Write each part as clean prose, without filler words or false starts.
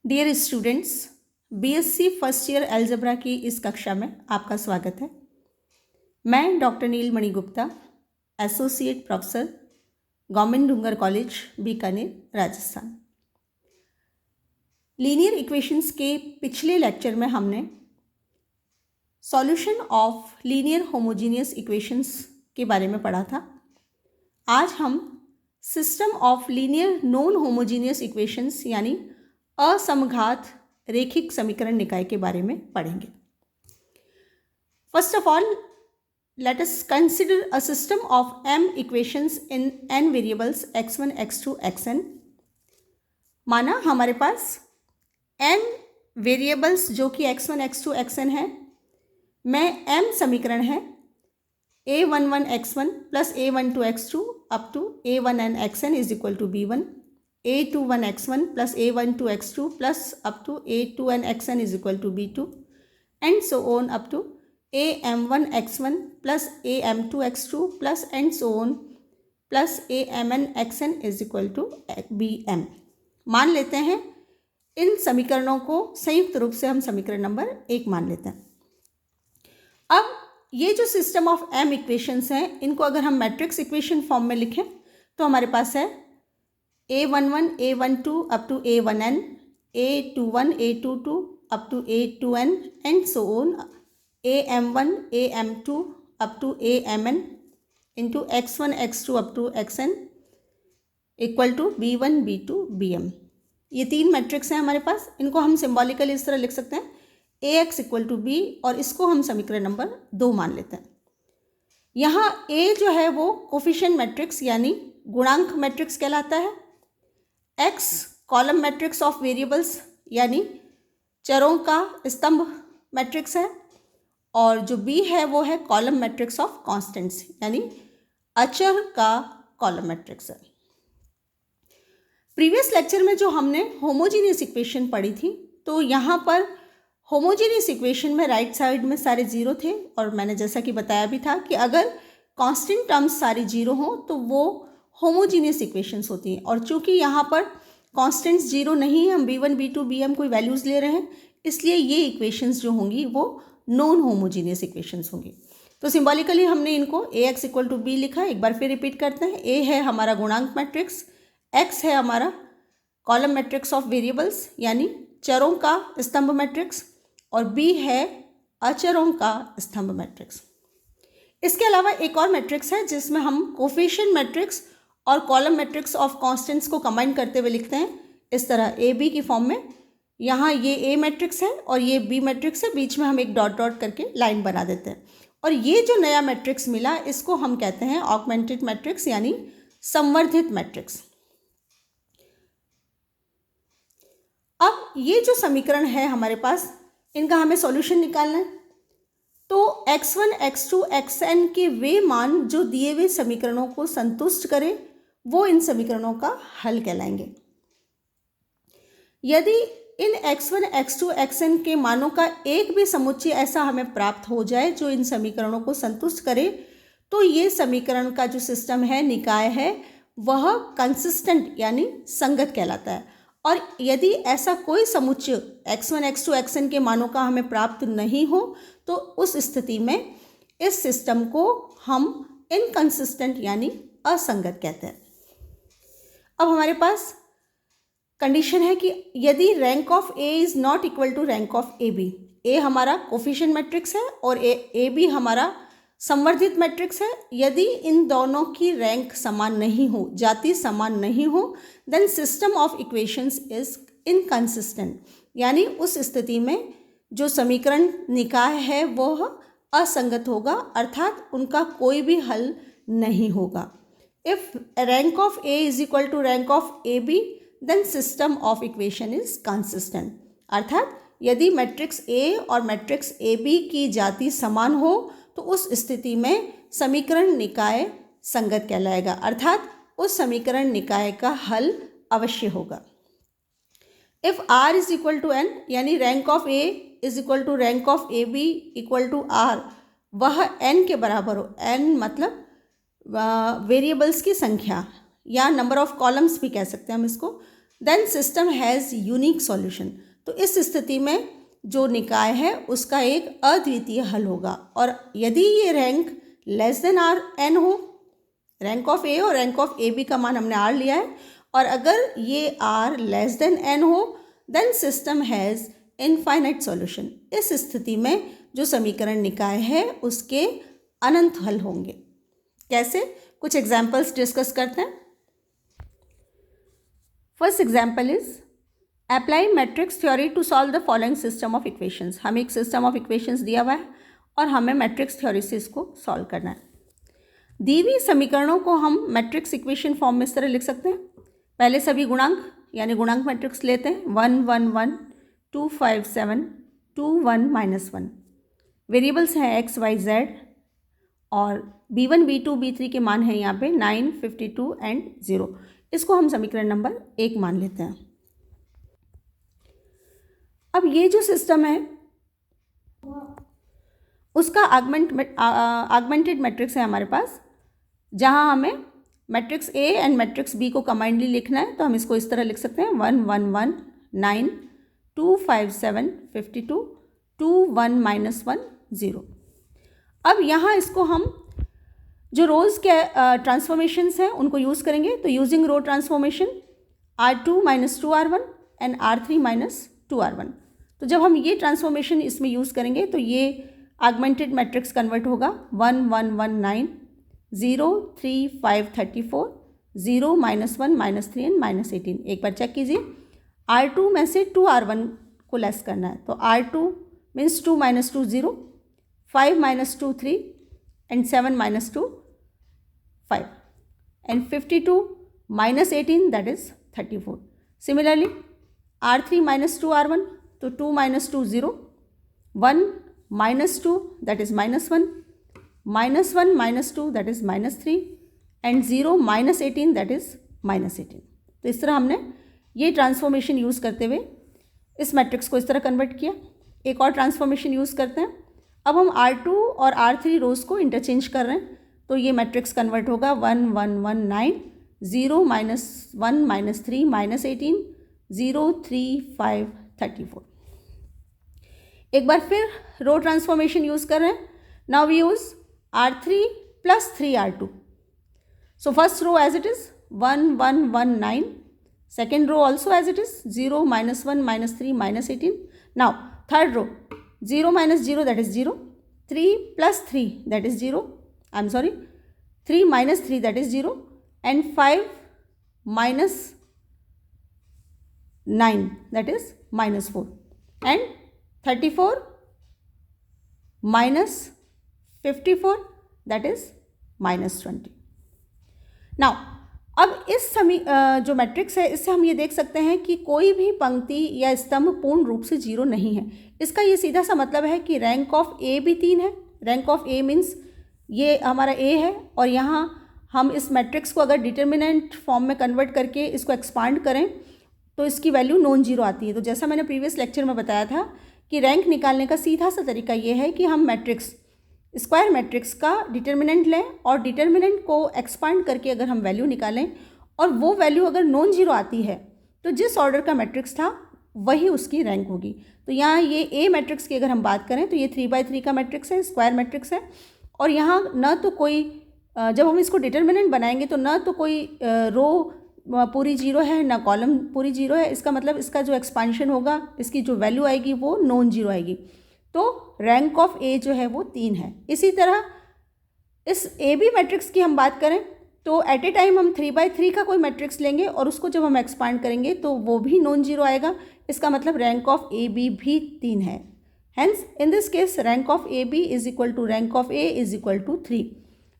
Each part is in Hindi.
Dear students, BSc first year algebra की इस कक्षा में आपका स्वागत है। मैं doctor Neelmani Gupta, associate professor, government Dungar college, Bikaner, Rajasthan. Linear equations के पिछले लेक्चर में हमने solution of linear homogeneous equations के बारे में पढ़ा था। आज हम system of linear non homogeneous equations यानी असमघात रेखिक समीकरण निकाय के बारे में पढ़ेंगे। First of all, let us consider a system of m equations in n variables x1, x2, xn। माना हमारे पास n वेरिएबल्स जो कि x1, x2, xn है में m समीकरण है a11 x1 plus a12 x2 up to a1n xn is equal to b1, a21 x1 plus a12 x2 plus up to a2n xn is equal to b2 and so on up to am1 x1 plus am2 x2 plus and so on plus amn xn is equal to bm। मान लेते हैं इन समीकरणों को संयुक्त रूप से हम समीकरण नंबर 1 मान लेते हैं। अब ये जो सिस्टम ऑफ m इक्वेशंस हैं, इनको अगर हम मैट्रिक्स इक्वेशन फॉर्म में लिखें तो हमारे पास है a11 a12 up to a1n, a21 a22 up to a2n and so on am1 am2 up to amn into x1 x2 up to xn equal to b1 b2 bm। ये 3 मैट्रिक्स हैं हमारे पास। इनको हम सिम्बॉलिकली इस तरह लिख सकते हैं ax इक्वल टू b, और इसको हम समीकरण नंबर 2 मान लेते हैं। यहाँ a जो है वो कोफिशिएंट मैट्रिक्स यानी गुणांक मैट्रिक्स कहलाता है, x column matrix of variables यानी चरों का स्तंभ मैट्रिक्स है, और जो b है वो है कॉलम मैट्रिक्स ऑफ कांस्टेंट्स यानी अचर का कॉलम मैट्रिक्स है। प्रीवियस लेक्चर में जो हमने होमोजीनियस इक्वेशन पढ़ी थी, तो यहाँ पर होमोजीनियस इक्वेशन में राइट साइड में सारे जीरो थे, और मैंने जैसा कि बताया भी था कि अगर कांस्टेंट टर्म्स सारी जीरो हों तो वो होमोजीनियस इक्वेशंस होती हैं। और चूंकि यहाँ पर कांस्टेंट्स जीरो नहीं है, हम b1 b2 bm कोई वैल्यूज़ ले रहे हैं, इसलिए ये इक्वेशंस जो होंगी वो नॉन होमोजीनियस इक्वेशंस होंगी। तो सिंबॉलिकली हमने इनको ax इक्वल टू b लिखा है। एक बार फिर रिपीट करते हैं। a है हमारा गुणांक मैट्रिक्स, x है हमारा कॉलम मैट्रिक्स ऑफ वेरिएबल्स यानी चरों का स्तंभ मैट्रिक्स, और b है अचरों का स्तंभ मैट्रिक्स। इसके अलावा एक और मैट्रिक्स है जिसमें हम कोफिशिएंट मैट्रिक्स और कॉलम मैट्रिक्स ऑफ कांस्टेंट्स को कंबाइन करते हुए लिखते हैं इस तरह a b की फॉर्म में। यहाँ ये a मैट्रिक्स है और ये b मैट्रिक्स है, बीच में हम एक डॉट डॉट करके लाइन बना देते हैं, और ये जो नया मैट्रिक्स मिला इसको हम कहते हैं ऑगमेंटेड मैट्रिक्स यानी संवर्धित मैट्रिक्स। अब ये जो समीकरण है हमारे पास, इनका हमें सॉल्यूशन निकालना है। तो x1 x2 xn के वे मान जो दिए हुए समीकरणों को संतुष्ट करें वो इन समीकरणों का हल कहलाएंगे। यदि इन x1 x2 xn के मानों का एक भी समुच्चय ऐसा हमें प्राप्त हो जाए जो इन समीकरणों को संतुष्ट करे, तो ये समीकरण का जो सिस्टम है, निकाय है, वह कंसिस्टेंट यानी संगत कहलाता है। और यदि ऐसा कोई समुच्चय x1 x2 xn के मानों का हमें प्राप्त नहीं हो, तो उस स्थिति में इस सिस्टम को हम इनकंसिस्टेंट यानी असंगत कहते हैं। अब हमारे पास कंडीशन है कि यदि rank of a is not equal to rank of A B, a हमारा कोफिशिएंट मैट्रिक्स है और ए बी हमारा संवर्धित मैट्रिक्स है, यदि इन दोनों की रैंक समान नहीं हो, जाति समान नहीं हो, then system of equations is inconsistent, यानी उस स्थिति में जो समीकरण निकाय है वह असंगत होगा, अर्थात उनका कोई भी हल नहीं होगा। If rank of a is equal to rank of A B, then system of equation is consistent, अर्थात यदि मैट्रिक्स A और मैट्रिक्स ए बी की जाति समान हो तो उस स्थिति में समीकरण निकाय संगत कहलाएगा, अर्थात उस समीकरण निकाय का हल अवश्य होगा। If r is equal to n यानी rank of a is equal to rank of A B equal to r, वह n के बराबर हो, n मतलब वेरिएबल्स की संख्या या नंबर ऑफ कॉलम्स भी कह सकते हैं हम इसको, then system has unique solution. तो इस स्थिति में जो निकाय है उसका एक अद्वितीय हल होगा। और यदि ये rank less than R N हो, रैंक ऑफ ए और रैंक ऑफ ए बी का मान हमने आर लिया है, और अगर ये आर लेस देन एन हो then system has infinite solution. इस स्थिति में जो समीकरण निकाय है उसके अनंत हल होंगे। कैसे, कुछ एग्जाम्पल्स डिस्कस करते हैं। First example is apply matrix theory to solve the following system of equations. हमें एक सिस्टम ऑफ इक्वेशंस दिया हुआ है और हमें मैट्रिक्स थ्योरी से इसको सॉल्व करना है। दी हुई समीकरणों को हम मैट्रिक्स इक्वेशन फॉर्म में इस तरह लिख सकते हैं। पहले सभी गुणांक यानी गुणांक मैट्रिक्स लेते हैं, 1 1 1 2 5 7 2 1 -1। वेरिएबल्स हैं x y z और b1 b2 b3 के मान हैं यहाँ पे 9 52 एंड 0। इसको हम समीकरण नंबर 1 मान लेते हैं। अब ये जो सिस्टम है उसका आगमेंटेड मैट्रिक्स है हमारे पास, जहाँ हमें matrix A and matrix B को कंबाइंडली लिखना है। तो हम इसको इस तरह लिख सकते हैं 1 1 1 9 2 5 7 52 2 1 -1 0। अब यहाँ इसको हम जो रोज़ के ट्रांसफॉर्मेशंस हैं उनको यूज़ करेंगे। तो using row transformation R2 - 2R1 and R3 - 2R1। तो जब हम ये ट्रांसफॉर्मेशन इसमें यूज़ करेंगे तो ये आगमेंटेड मैट्रिक्स कन्वर्ट होगा 1 1 1 9 0 3 5 34 0 -1 -3 एंड -18। एक बार चेक कीजिए, R2 में से 2R1 को लेस करना है। तो R2 means 2 - 2 0, 5 - 2 3 and 7 - 2 5 and 52 -18 that is 34। Similarly R3 - 2R1, तो 2 - 2 0, 1 -2 that is -1, -1 -2 that is -3 and 0 -18 that is -18। तो इस तरह हमने ये ट्रांसफॉर्मेशन यूज़ करते हुए इस मैट्रिक्स को इस तरह कन्वर्ट किया। एक और ट्रांसफॉर्मेशन यूज़ करते हैं। अब हम R2 और R3 रोज़ को इंटरचेंज कर रहे हैं। तो ये मैट्रिक्स कन्वर्ट होगा 1 1 1 9 0 -1 -3 -18 0 3 5 34। एक बार फिर रो ट्रांसफॉर्मेशन यूज़ कर रहे हैं। Now we use R3 + 3R2। So first row as it is 1 1 1 9, second row also as it is 0 -1 -3 -18। Now third row 0 - 0 that is 0, 3 + 3 that is 0, 3 - 3 that is 0 and 5 - 9 that is -4 and 34 -54 that is -20। Now अब इस जो मैट्रिक्स है इससे हम ये देख सकते हैं कि कोई भी पंक्ति या स्तंभ पूर्ण रूप से 0 नहीं है। इसका ये सीधा सा मतलब है कि रैंक ऑफ ए भी 3 है। रैंक ऑफ ए मीन्स ये हमारा ए है, और यहाँ हम इस मैट्रिक्स को अगर डिटर्मिनेंट फॉर्म में कन्वर्ट करके इसको एक्सपांड करें तो इसकी वैल्यू नॉन जीरो आती है। तो जैसा मैंने प्रीवियस लेक्चर में बताया था कि रैंक निकालने का सीधा सा तरीका ये है कि हम मैट्रिक्स स्क्वायर मैट्रिक्स का डिटर्मिनेंट लें और डिटर्मिनेंट को एक्सपांड करके अगर हम वैल्यू निकालें और वो वैल्यू अगर नॉन जीरो आती है तो जिस ऑर्डर का मैट्रिक्स था वही उसकी रैंक होगी। तो यहाँ ये ए मैट्रिक्स की अगर हम बात करें तो ये 3/3 का मैट्रिक्स है, स्क्वायर मैट्रिक्स है, और यहाँ न तो कोई जब हम इसको डिटर्मिनेंट बनाएंगे तो न तो कोई रो पूरी 0 है ना कॉलम पूरी 0 है। इसका मतलब इसका जो एक्सपांशन होगा इसकी जो वैल्यू आएगी वो नॉन जीरो आएगी। तो रैंक ऑफ ए जो है वो 3 है। इसी तरह इस ए बी मैट्रिक्स की हम बात करें तो एट ए टाइम हम 3/3 का कोई मैट्रिक्स लेंगे और उसको जब हम एक्सपांड करेंगे तो वो भी नॉन जीरो आएगा। इसका मतलब रैंक ऑफ ए बी भी 3 है। Hence in this case rank of A B is equal to rank of A is equal to 3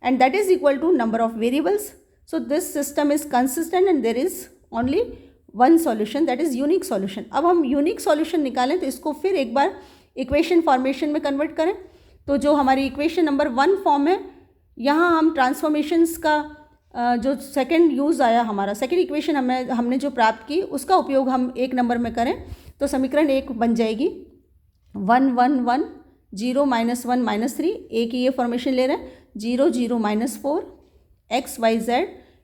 and that is equal to number of variables. So this system is consistent and there is only one solution, that is unique solution। अब हम unique solution निकालें तो इसको फिर एक बार इक्वेशन फॉर्मेशन में कन्वर्ट करें। तो जो हमारी इक्वेशन नंबर 1 फॉर्म है यहाँ हम ट्रांसफॉर्मेशंस का जो सेकंड यूज़ आया हमारा सेकंड इक्वेशन हमने जो प्राप्त की उसका उपयोग हम 1 नंबर में करें तो समीकरण 1 बन जाएगी 1 1 1 0 -1 -3। ए की ये फॉर्मेशन ले रहे हैं 0 0 -4 x y z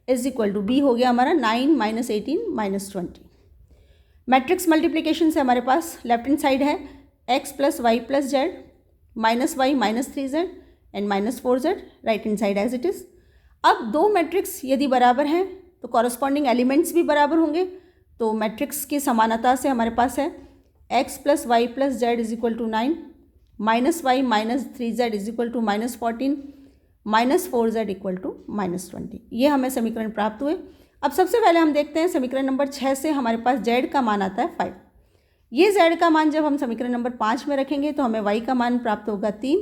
is equal to B हो गया हमारा 9 -18 -20। मैट्रिक्स मल्टीप्लिकेशन से हमारे पास लेफ्ट हैंड साइड है x plus Y plus Z minus Y minus 3z and minus 4z, right hand side as it is. अब दो मैट्रिक्स यदि बराबर हैं तो कॉरस्पॉन्डिंग एलिमेंट्स भी बराबर होंगे। तो मैट्रिक्स की समानता से हमारे पास है x plus Y plus Z is equal to 9, minus Y minus 3z is equal to minus 14, minus 4z equal to minus 20। ये हमें समीकरण प्राप्त हुए। अब सबसे पहले हम देखते हैं समीकरण नंबर 6 से हमारे पास z का मान आता है 5। ये z का मान जब हम समीकरण नंबर 5 में रखेंगे तो हमें y का मान प्राप्त होगा 3,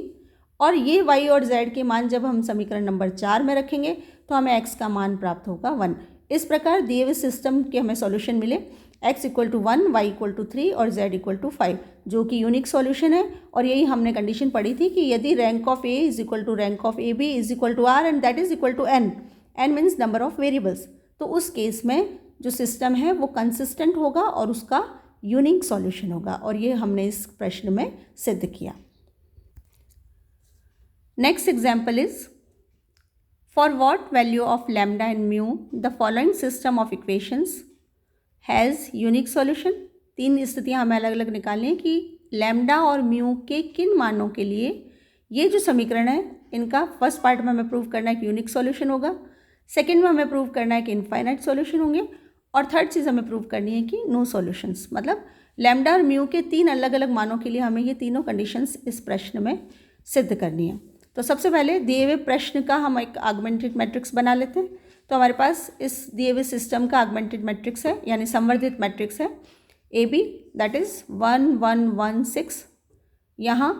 और ये y और z के मान जब हम समीकरण नंबर 4 में रखेंगे तो हमें x का मान प्राप्त होगा 1। इस प्रकार दिए हुए सिस्टम के हमें सॉल्यूशन मिले x equal to 1, y equal to 3 और z इक्वल टू 5, जो कि यूनिक सॉल्यूशन है। और यही हमने कंडीशन पढ़ी थी कि यदि rank of a is equal to rank of A B is equal to r and that is equal to n means number of variables, तो उस केस में जो सिस्टम है वो कंसिस्टेंट होगा और उसका यूनिक सॉल्यूशन होगा, और ये हमने इस प्रश्न में सिद्ध किया। Next example is for what value of lambda and mu the following system of equations has unique solution. 3 स्थितियाँ हमें अलग अलग निकालनी है कि लैम्डा और म्यू के किन मानों के लिए ये जो समीकरण है इनका फर्स्ट पार्ट में हमें प्रूव करना है कि यूनिक सॉल्यूशन होगा, सेकेंड में हमें प्रूव करना है कि इनफाइनाइट सॉल्यूशन होंगे, और थर्ड चीज़ हमें प्रूव करनी है कि नो सॉल्यूशंस। मतलब लैम्डा और म्यू के 3 अलग अलग मानों के लिए हमें ये तीनों कंडीशंस इस प्रश्न में सिद्ध करनी है। तो सबसे पहले दिए हुए प्रश्न का हम एक आगमेंटेड मैट्रिक्स बना लेते हैं। तो हमारे पास इस दिए हुए सिस्टम का आगमेंटेड मैट्रिक्स है, यानी संवर्धित मैट्रिक्स है ए बी, दैट इज़ 1 1 1 6। यहाँ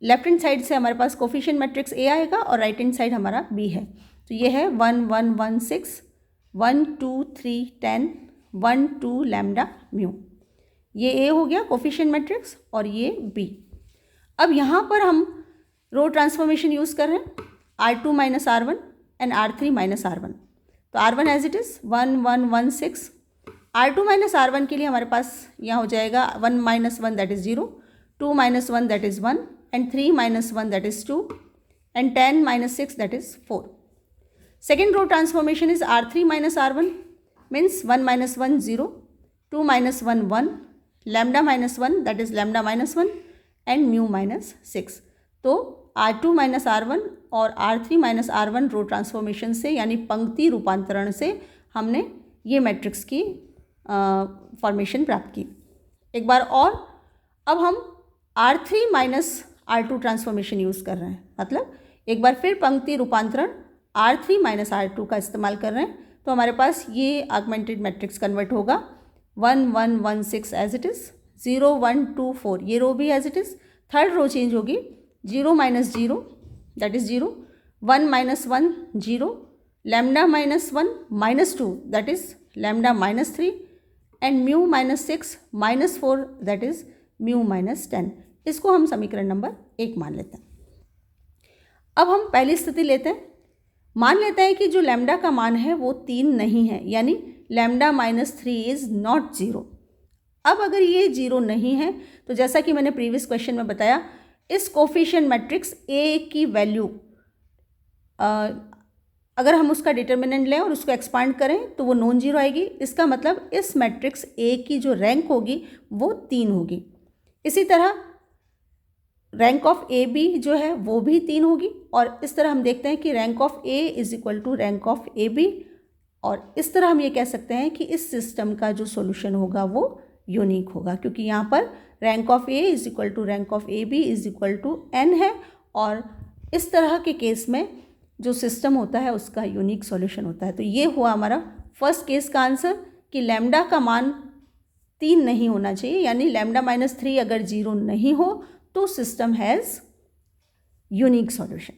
लेफ्ट हैंड साइड से हमारे पास कोफिशिएंट मैट्रिक्स ए आएगा और राइट हैंड साइड हमारा बी है। तो ये है 1 1 1 6 1 2 3 10 1 2 लैम्डा म्यू, ये ए हो गया कोफिशिएंट मैट्रिक्स और ये बी। अब यहाँ पर हम रो ट्रांसफॉर्मेशन यूज़ कर रहे हैं R2 minus R1 and R3 minus R1। तो R1 as it is 1 1 1 6, R2 minus R1 के लिए हमारे पास यहाँ हो जाएगा 1 minus 1 that is 0, 2 minus 1 that is 1 and 3 minus 1 that is 2 and 10 minus 6 that is 4। Second row transformation is R3 minus R1 means 1 minus 1 0, 2 minus 1 1, lambda minus 1 that is lambda minus 1 and mu minus 6। तो R2 माइनस R1 और R3 माइनस R1 रो ट्रांसफॉर्मेशन से यानी पंक्ति रूपांतरण से हमने ये मैट्रिक्स की फॉर्मेशन प्राप्त की। एक बार और अब हम R3 minus R2 transformation use कर रहे हैं, मतलब एक बार फिर पंक्ति रूपांतरण R3 माइनस R2 का इस्तेमाल कर रहे हैं। तो हमारे पास ये आगमेंटेड मैट्रिक्स कन्वर्ट होगा 1 1 1 6 एज इट इज़, 0 1 2 4 ये रो भी as it is. Third row change होगी 0 minus 0 that is 0, 1 minus 1 0, lambda minus 1 minus 2 that is lambda minus 3 and mu minus 6 minus 4 that is mu minus 10। इसको हम समीकरण नंबर 1 मान लेते हैं। अब हम पहली स्थिति लेते हैं, मान लेते हैं कि जो लैम्डा का मान है वो 3 नहीं है, यानी लैम्डा माइनस 3 इज़ नॉट 0। अब अगर ये 0 नहीं है तो जैसा कि मैंने प्रीवियस क्वेश्चन में बताया, इस कोफिशिएंट मैट्रिक्स ए की वैल्यू अगर हम उसका डिटर्मिनेंट लें और उसको एक्सपांड करें तो वो नॉन जीरो आएगी। इसका मतलब इस मैट्रिक्स ए की जो रैंक होगी वो 3 होगी। इसी तरह रैंक ऑफ ए बी जो है वो भी 3 होगी, और इस तरह हम देखते हैं कि rank of A is equal to rank of A B, और इस तरह हम ये कह सकते हैं कि इस सिस्टम का जो सॉल्यूशन होगा वो यूनिक होगा, क्योंकि यहाँ पर rank of A is equal to rank of A B is equal to n है, और इस तरह के केस में जो सिस्टम होता है उसका यूनिक सॉल्यूशन होता है। तो ये हुआ हमारा फर्स्ट केस का आंसर कि लैम्डा का मान 3 नहीं होना चाहिए, यानी लैम्डा माइनस 3 अगर 0 नहीं हो तो system has unique solution.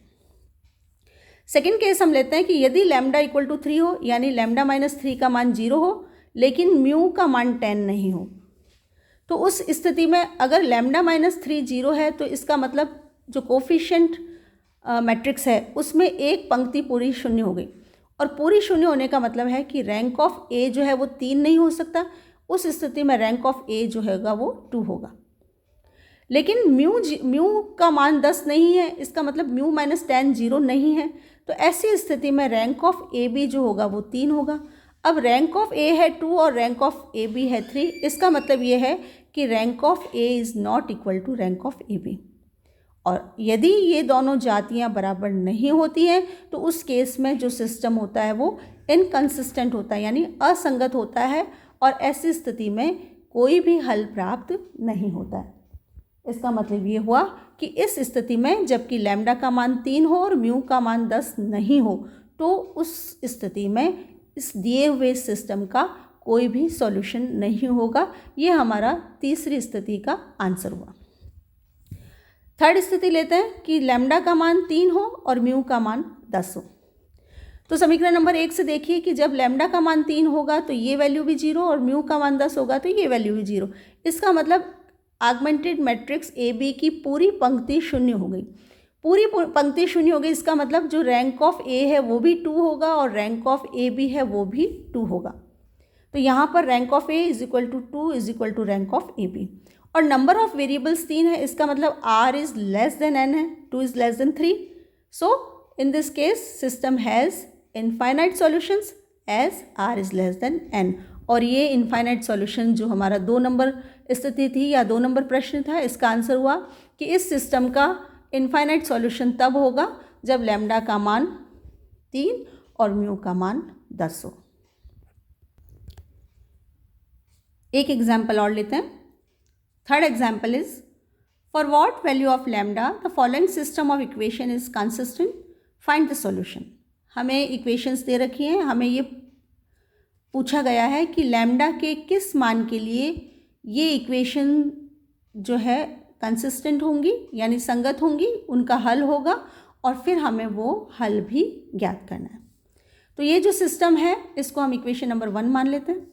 Second case हम लेते हैं कि यदि लैम्डा इक्वल टू 3 हो, यानी लैम्डा माइनस 3 का मान 0 हो लेकिन म्यू का मान 10 नहीं हो, तो उस स्थिति में अगर लैम्डा माइनस 3 0 है तो इसका मतलब जो कोफिशिएंट मैट्रिक्स है उसमें एक पंक्ति पूरी शून्य हो गई, और पूरी शून्य होने का मतलब है कि रैंक ऑफ ए जो है वो 3 नहीं हो सकता। उस स्थिति में रैंक ऑफ ए जो होगा वो 2 होगा। लेकिन म्यू का मान 10 नहीं है, इसका मतलब म्यू माइनस 10 0 नहीं है, तो ऐसी स्थिति में रैंक ऑफ ए बी जो होगा वो 3 होगा। अब रैंक ऑफ ए है 2 और रैंक ऑफ ए बी है 3, इसका मतलब ये है कि rank of A is not equal to rank of A B. और यदि ये दोनों जातियाँ बराबर नहीं होती हैं तो उस केस में जो सिस्टम होता है वो इनकंसिस्टेंट होता है, यानी असंगत होता है, और ऐसी स्थिति में कोई भी हल प्राप्त नहीं होता है। इसका मतलब ये हुआ कि इस स्थिति में जबकि लैम्डा का मान 3 हो और म्यू का मान 10 नहीं हो, तो उस स्थिति में इस दिए हुए सिस्टम का कोई भी सॉल्यूशन नहीं होगा। ये हमारा तीसरी स्थिति का आंसर हुआ। थर्ड स्थिति लेते हैं कि लैम्डा का मान 3 हो और म्यू का मान 10 हो। तो समीकरण नंबर 1 से देखिए कि जब लैम्डा का मान 3 होगा तो ये वैल्यू भी 0 और म्यू का मान 10 होगा तो ये वैल्यू भी 0। इसका मतलब ऑगमेंटेड मैट्रिक्स ए बी की पूरी पंक्ति शून्य हो गई। पूरी पंक्ति शून्य हो गई, इसका मतलब जो रैंक ऑफ ए है वो भी 2 होगा और रैंक ऑफ ए बी है वो भी 2 होगा। तो यहाँ पर rank of A is equal to 2 is equal to rank of A B. और नंबर ऑफ वेरिएबल्स 3 है, इसका मतलब r is less than n है, 2 is less than 3। So in this case system has infinite solutions as r is less than n। और ये इनफाइनाइट सॉल्यूशन जो हमारा 2 नंबर स्थिति थी या 2 नंबर प्रश्न था, इसका आंसर हुआ कि इस सिस्टम का इनफाइनाइट सॉल्यूशन तब होगा जब लैम्डा का मान 3 और म्यू का मान 10 हो। एक एग्जाम्पल और लेते हैं। Third example is for what value of lambda the following system of equation is consistent, find the solution. हमें इक्वेशंस दे रखी हैं, हमें ये पूछा गया है कि लैम्डा के किस मान के लिए ये इक्वेशन जो है कंसिस्टेंट होंगी यानी संगत होंगी, उनका हल होगा, और फिर हमें वो हल भी ज्ञात करना है। तो ये जो सिस्टम है इसको हम इक्वेशन नंबर 1 मान लेते हैं।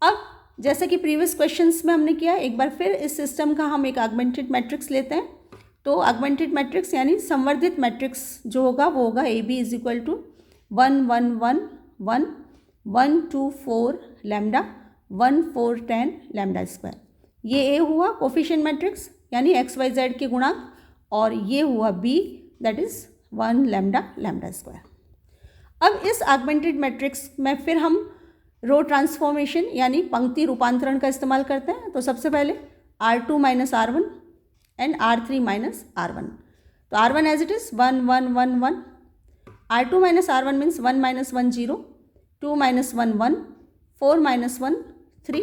अब जैसे कि प्रीवियस क्वेश्चंस में हमने किया, एक बार फिर इस सिस्टम का हम एक ऑगमेंटेड मैट्रिक्स लेते हैं। तो ऑगमेंटेड मैट्रिक्स यानी संवर्धित मैट्रिक्स जो होगा वो होगा A B is equal to 1 1 1 1 1 2 4 lambda 1 4 10 lambda square. ये ए हुआ कोफिशिएंट मैट्रिक्स यानी एक्स वाई जेड के गुणांक, और ये हुआ B that is 1 lambda lambda square. अब इस ऑगमेंटेड मैट्रिक्स में फिर हम रो ट्रांसफॉर्मेशन यानी पंक्ति रूपांतरण का इस्तेमाल करते हैं। तो सबसे पहले R2 minus R1 and R3 minus R1। तो R1 as it is 1 1 1 1, R2 minus R1 means 1 minus 1 0, 2 minus 1 1, 4 minus 1 3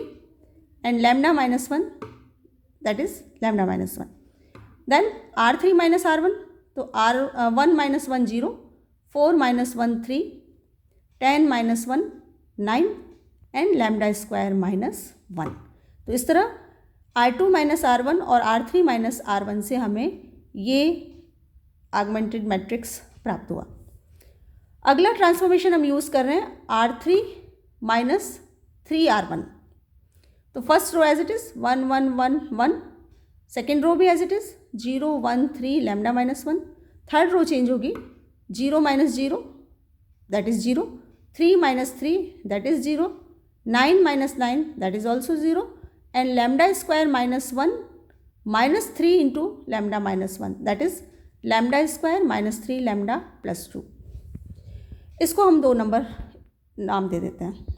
and lambda minus 1 that is lambda minus 1। Then R3 minus R1, तो R1 minus 1 0, 4 minus 1 3, 10 minus 1 9 and lambda square minus 1। तो इस तरह R2 माइनस R1 और R3 माइनस R1 से हमें ये ऑगमेंटेड मैट्रिक्स प्राप्त हुआ। अगला ट्रांसफॉर्मेशन हम यूज़ कर रहे हैं R3 माइनस 3R1। तो first row as it is 1 1 1 1, second row भी as it is 0 1 3 lambda minus 1, third row change होगी 0 minus 0 that is 0, 3 minus 3 that is 0, 9 minus 9 that is also 0, and lambda square minus 1 minus 3 into lambda minus 1 that is lambda square minus 3 lambda plus 2। इसको हम 2 नंबर नाम दे देते हैं।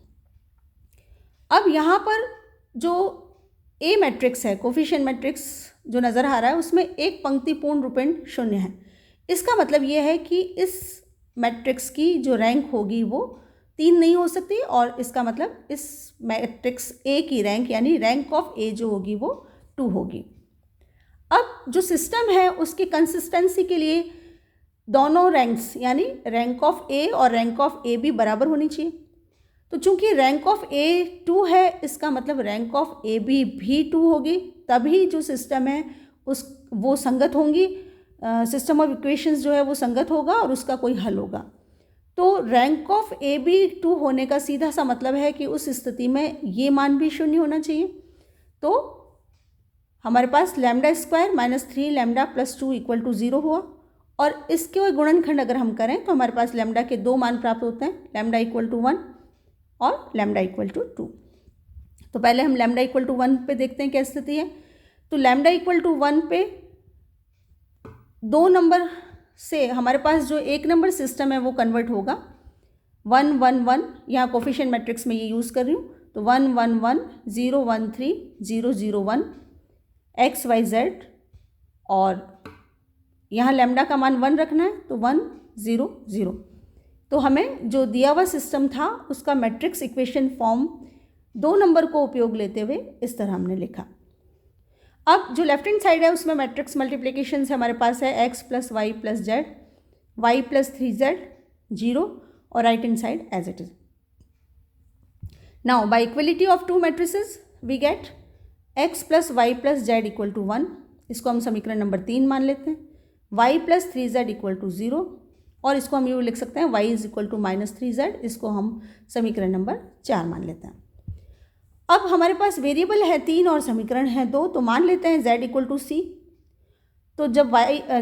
अब यहाँ पर जो ए मैट्रिक्स है कोफिशिएंट मैट्रिक्स जो नज़र आ रहा है उसमें एक पंक्ति पूर्ण रूपेण शून्य है। इसका मतलब ये है कि इस मैट्रिक्स की जो रैंक होगी वो 3 नहीं हो सकती, और इसका मतलब इस मैट्रिक्स ए की रैंक यानी रैंक ऑफ ए जो होगी वो 2 होगी। अब जो सिस्टम है उसकी कंसिस्टेंसी के लिए दोनों रैंक्स यानी रैंक ऑफ ए और रैंक ऑफ ए भी बराबर होनी चाहिए। तो चूंकि रैंक ऑफ ए 2 है, इसका मतलब रैंक ऑफ ए बी भी 2 होगी, तभी जो सिस्टम है वो संगत होंगी, सिस्टम ऑफ इक्वेशंस जो है वो संगत होगा और उसका कोई हल होगा। तो रैंक ऑफ ए बी 2 होने का सीधा सा मतलब है कि उस स्थिति में ये मान भी शून्य होना चाहिए। तो हमारे पास lambda square minus 3 lambda plus 2 equal to 0 हुआ, और इसके गुणनखंड अगर हम करें तो हमारे पास लैम्डा के 2 मान प्राप्त होते हैं, लैम्डा इक्वल टू 1 और लैम्डा इक्वल टू 2। तो पहले हम लैम्डा इक्वल टू 1 पे देखते हैं क्या स्थिति है। तो लैम्डा इक्वल टू 1 पे 2 नंबर से हमारे पास जो 1 नंबर सिस्टम है वो कन्वर्ट होगा 1 1 1, यहाँ कोफिशिएंट मैट्रिक्स में ये यूज़ कर रही हूँ, तो 1 1 1 0 1 3 0 0 1 एक्स वाई जेड, और यहाँ लैम्डा का मान 1 रखना है तो 1 0 0। तो हमें जो दिया हुआ सिस्टम था उसका मैट्रिक्स इक्वेशन फॉर्म 2 नंबर को उपयोग लेते हुए इस तरह हमने लिखा। अब जो लेफ्ट हैंड साइड है उसमें मैट्रिक्स मल्टीप्लिकेशन से हमारे पास है x plus Y plus Z, Y plus 3z 0, और right hand side as it is. Now by equality of two matrices we get x plus Y plus Z equal to 1, इसको हम समीकरण नंबर 3 मान लेते हैं, y plus 3z equal to 0, और इसको हम यूँ लिख सकते हैं y is equal to minus 3z, इसको हम समीकरण नंबर 4 मान लेते हैं। अब हमारे पास वेरिएबल है 3 और समीकरण है 2, तो मान लेते हैं z इक्वल टू सी। तो जब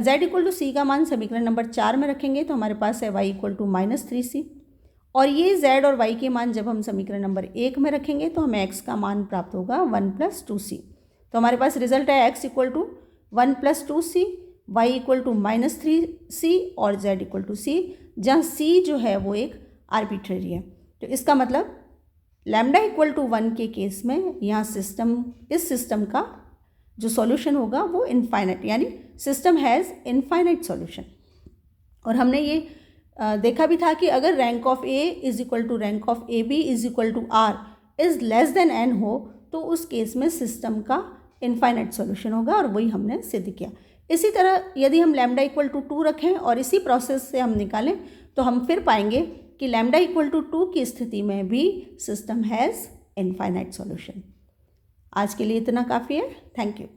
z इक्वल टू सी का मान समीकरण नंबर 4 में रखेंगे तो हमारे पास है y equal to minus 3c, और ये z और y के मान जब हम समीकरण नंबर 1 में रखेंगे तो हमें x का मान प्राप्त होगा 1 प्लस 2c। तो हमारे पास रिजल्ट है x equal to 1 plus 2c, y equal to minus 3c और z इक्वल टू c, जहाँ c जो है वो एक आर्बिट्रेरी है। तो इसका मतलब लैम्डा इक्वल टू 1 के केस में यहाँ इस सिस्टम का जो सॉल्यूशन होगा वो इनफाइनाइट, यानी सिस्टम हैज़ इनफाइनाइट सॉल्यूशन। और हमने ये देखा भी था कि अगर rank of A is equal to rank of A B is equal to R is less than N हो तो उस केस में सिस्टम का इनफाइनाइट सॉल्यूशन होगा, और वही हमने सिद्ध किया। इसी तरह यदि हम लैम्डा इक्वल टू 2 रखें और इसी प्रोसेस से हम निकालें तो हम फिर पाएंगे कि लैम्डा इक्वल टू 2 की स्थिति में भी सिस्टम हैज़ इनफाइनाइट सॉल्यूशन। आज के लिए इतना काफ़ी है। Thank you.